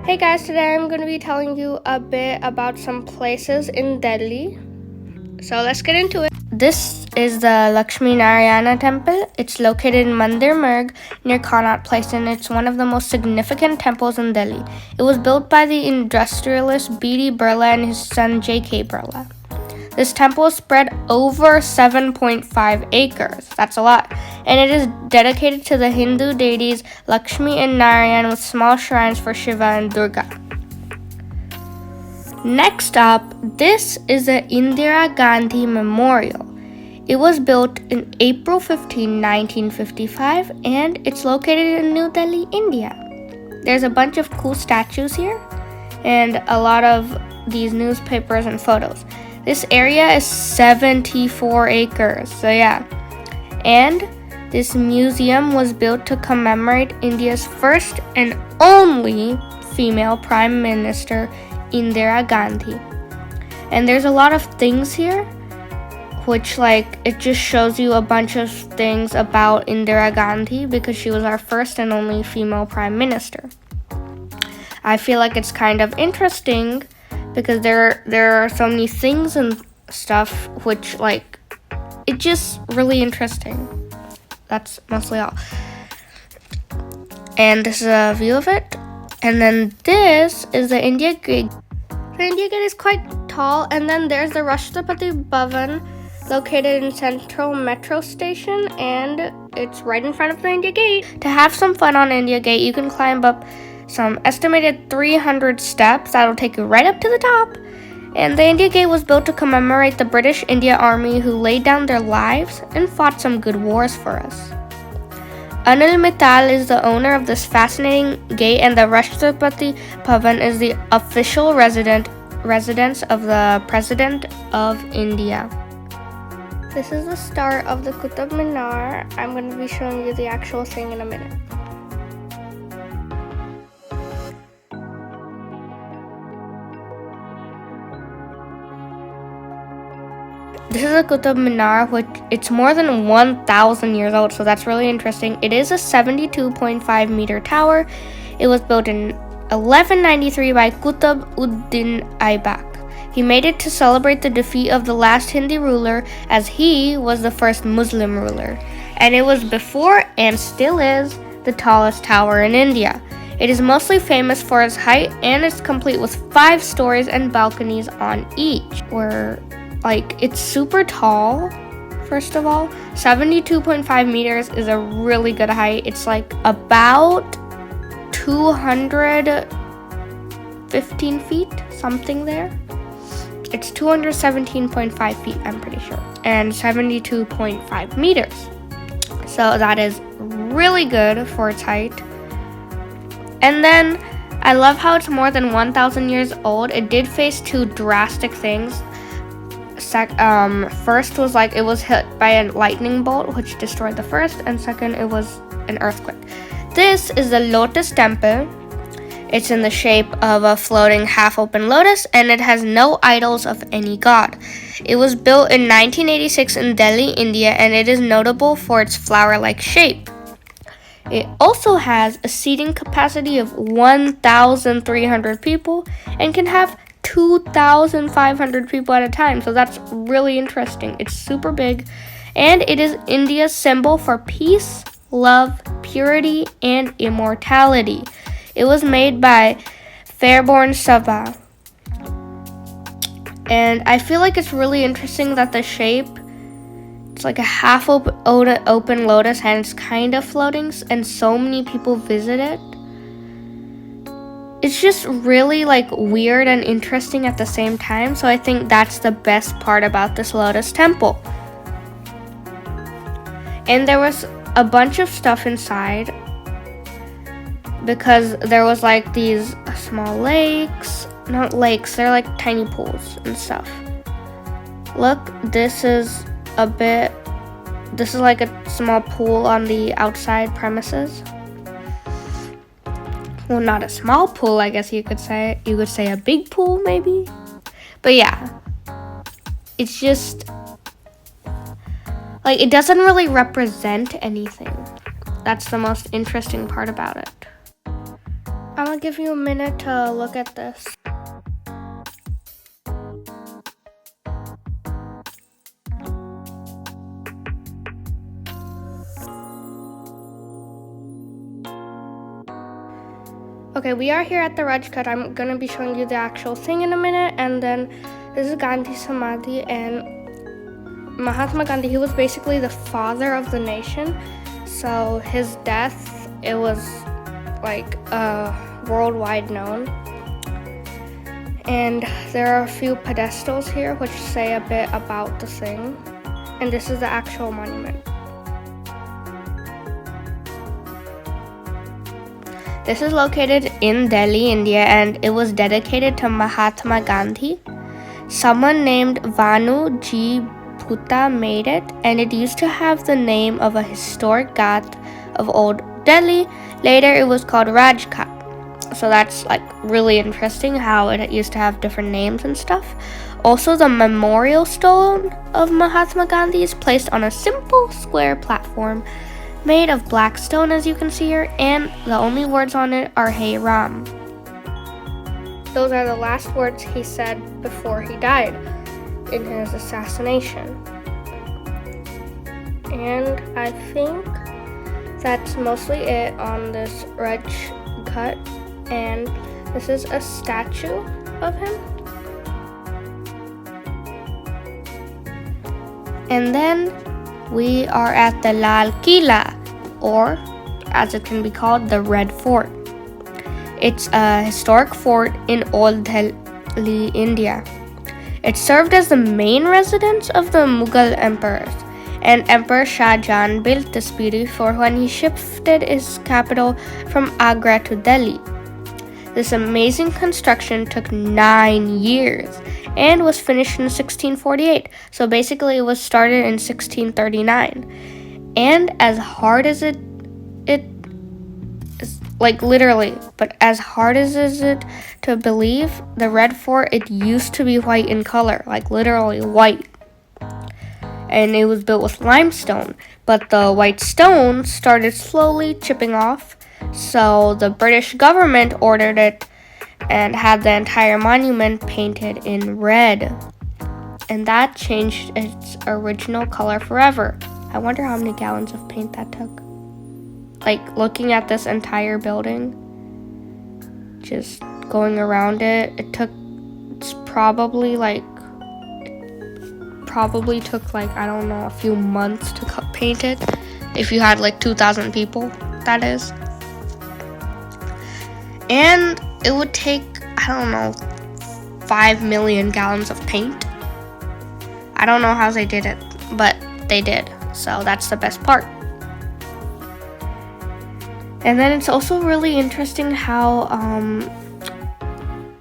Hey guys, today I'm going to be telling you a bit about some places in Delhi. So let's get into it. This is the Lakshmi Narayana temple. It's located in Mandir Marg near Connaught Place, and it's one of the most significant temples in Delhi. It was built by the industrialist B.D. Birla and his son J.K. Birla. This temple is spread over 7.5 acres. That's a lot. And it is dedicated to the Hindu deities Lakshmi and Narayana with small shrines for Shiva and Durga. Next up, this is the Indira Gandhi Memorial. It was built in April 15, 1955, and it's located in New Delhi, India. There's a bunch of cool statues here and a lot of these newspapers and photos. This area is 74 acres, so yeah. And this museum was built to commemorate India's first and only female Prime Minister, Indira Gandhi. And there's a lot of things here, which it just shows you a bunch of things about Indira Gandhi because she was our first and only female Prime Minister. I feel like it's kind of interesting because there are so many things and stuff which it's just really interesting. That's mostly all. And this is a view of it. And then this is the India Gate. The India Gate is quite tall, and then there's the Rashtrapati Bhavan located in Central Metro Station, and it's right in front of the India Gate. To have some fun on India Gate, you can climb up some estimated 300 steps that'll take you right up to the top. And the India Gate was built to commemorate the British India Army who laid down their lives and fought some good wars for us. Anil Mittal is the owner of this fascinating gate, and the Rashtrapati Bhavan is the official residence of the President of India. This is the start of the Qutub Minar. I'm going to be showing you the actual thing in a minute. This is a Qutub Minar, which it's more than 1,000 years old, so that's really interesting. It is a 72.5 meter tower. It was built in 1193 by Qutb ud-Din Aibak. He made it to celebrate the defeat of the last Hindi ruler, as he was the first Muslim ruler. And it was before, and still is, the tallest tower in India. It is mostly famous for its height, and it's complete with 5 stories and balconies on each. It's super tall, first of all. 72.5 meters is a really good height. It's about 215 feet, something there. It's 217.5 feet, I'm pretty sure, and 72.5 meters. So that is really good for its height. And then I love how it's more than 1,000 years old. It did face 2 drastic things. First was it was hit by a lightning bolt, which destroyed the first, and second, it was an earthquake. This is the Lotus temple. It's in the shape of a floating half-open lotus, and it has no idols of any god. It was built in 1986 in Delhi, India, and it is notable for its flower-like shape. It also has a seating capacity of 1,300 people and can have 2,500 people at a time, so that's really interesting. It's super big, and it is India's symbol for peace, love, purity, and immortality. It was made by Fairborn Sabha. And I feel like it's really interesting that the shape, it's like a half open lotus, and it's kind of floating, and so many people visit it. It's just really weird and interesting at the same time, so I think that's the best part about this Lotus temple. And there was a bunch of stuff inside because there was these small lakes, not lakes, they're tiny pools and stuff. Look, this is a small pool on the outside premises. Well, not a small pool, I guess you could say. You could say a big pool, maybe. But yeah, it's just it doesn't really represent anything. That's the most interesting part about it. I'm gonna give you a minute to look at this. Okay, we are here at the Rajghat. I'm gonna be showing you the actual thing in a minute, and then this is Gandhi Samadhi, and Mahatma Gandhi, he was basically the father of the nation. So his death, it was like worldwide known. And there are a few pedestals here which say a bit about the thing. And this is the actual monument. This is located in Delhi, India, and it was dedicated to Mahatma Gandhi. Someone named Vanu G. Bhutta made it, and it used to have the name of a historic ghat of old Delhi. Later, it was called Rajghat. So that's like really interesting how it used to have different names and stuff. Also, the memorial stone of Mahatma Gandhi is placed on a simple square platform made of black stone, as you can see here, and the only words on it are Hey Ram. Those are the last words he said before he died in his assassination. And I think that's mostly it on this Rajghat, and this is a statue of him. And then we are at the Lal Kila, or as it can be called, the Red Fort. It's a historic fort in Old Delhi, India. It served as the main residence of the Mughal emperors, and Emperor Shah Jahan built this beauty for when he shifted his capital from Agra to Delhi. This amazing construction took 9 years and was finished in 1648. So basically it was started in 1639. And as hard as it is, like literally, but as hard as is it to believe, the Red Fort, it used to be white in color, like literally white. And it was built with limestone, but the white stone started slowly chipping off. So the British government ordered it and had the entire monument painted in red. And that changed its original color forever. I wonder how many gallons of paint that took. Like looking at this entire building, just going around it, it's probably took like, I don't know, a few months to paint it. If you had like 2,000 people, that is. And it would take, I don't know, 5 million gallons of paint. I don't know how they did it, but they did. So that's the best part. And then it's also really interesting how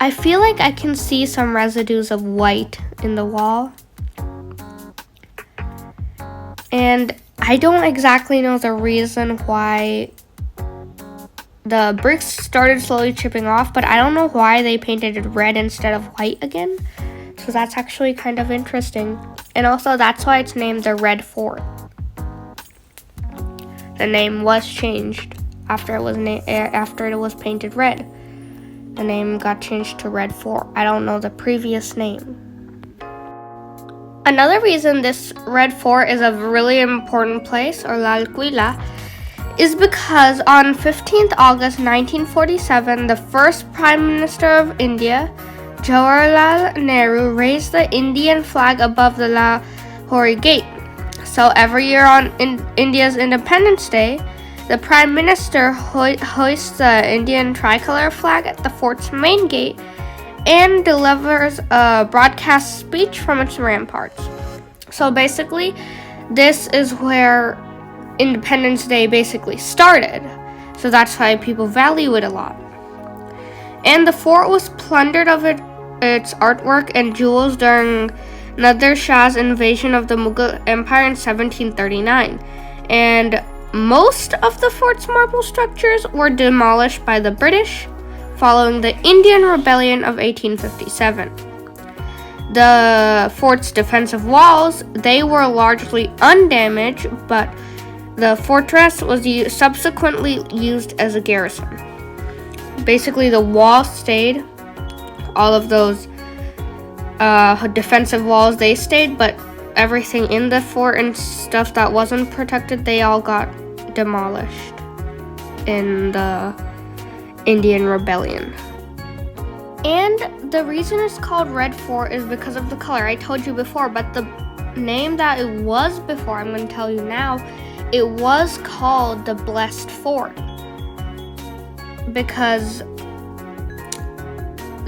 I feel like I can see some residues of white in the wall. And I don't exactly know the reason why the bricks started slowly chipping off, but I don't know why they painted it red instead of white again. So that's actually kind of interesting. And also that's why it's named the Red Fort. The name was changed after it was painted red. The name got changed to Red Fort. I don't know the previous name. Another reason this Red Fort is a really important place, or Lal Kila, is because on 15th August 1947, the first Prime Minister of India, Jawaharlal Nehru, raised the Indian flag above the Lahore Gate. So every year on India's Independence Day, the Prime Minister hoists the Indian tricolor flag at the fort's main gate and delivers a broadcast speech from its ramparts. So basically, this is where Independence Day basically started. So that's why people value it a lot. And the fort was plundered of its artwork and jewels during Nadir Shah's invasion of the Mughal Empire in 1739. And most of the fort's marble structures were demolished by the British following the Indian Rebellion of 1857. The fort's defensive walls, they were largely undamaged, but the fortress was subsequently used as a garrison. basically the walls stayed. All of those defensive walls, they stayed, but everything in the fort and stuff that wasn't protected, they all got demolished in the Indian Rebellion. And the reason it's called Red Fort is because of the color. I told you before, but the name that it was before, I'm going to tell you now, it was called the Blessed Fort because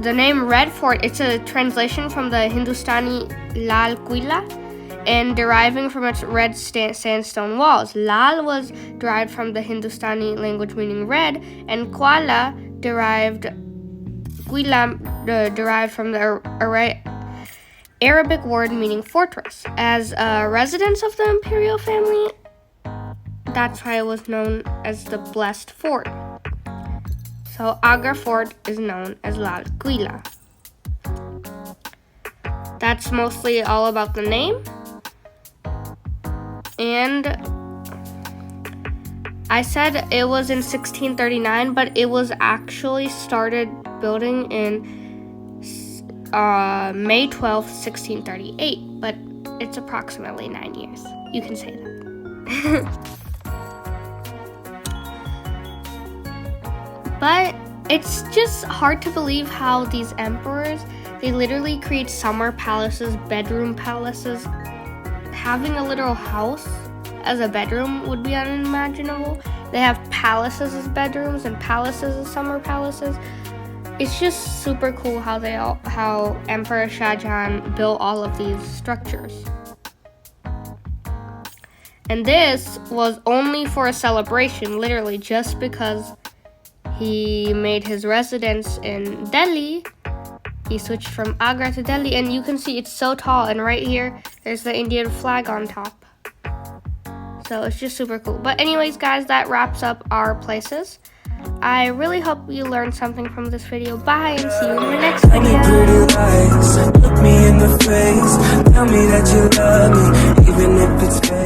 the name Red Fort, it's a translation from the Hindustani Lal Quila and deriving from its red sandstone walls. Lal was derived from the Hindustani language meaning red, and Quila derived from the Arabic word meaning fortress. As residents of the imperial family, that's why it was known as the Blessed Fort. So Agra Fort is known as Lal Quila. That's mostly all about the name. And I said it was in 1639, but it was actually started building in May 12th, 1638. But it's approximately 9 years. You can say that. But it's just hard to believe how these emperors, they literally create summer palaces, bedroom palaces. Having a literal house as a bedroom would be unimaginable. They have palaces as bedrooms and palaces as summer palaces. It's just super cool how Emperor Shah Jahan built all of these structures. And this was only for a celebration, literally just because he made his residence in Delhi. He switched from Agra to Delhi, and you can see it's so tall, and right here there's the Indian flag on top. So it's just super cool. But anyways, guys, that wraps up our places. I really hope you learned something from this video. Bye, and see you in the next video. Pretty lights, look me in the face, tell me that you love me, even if it's fake.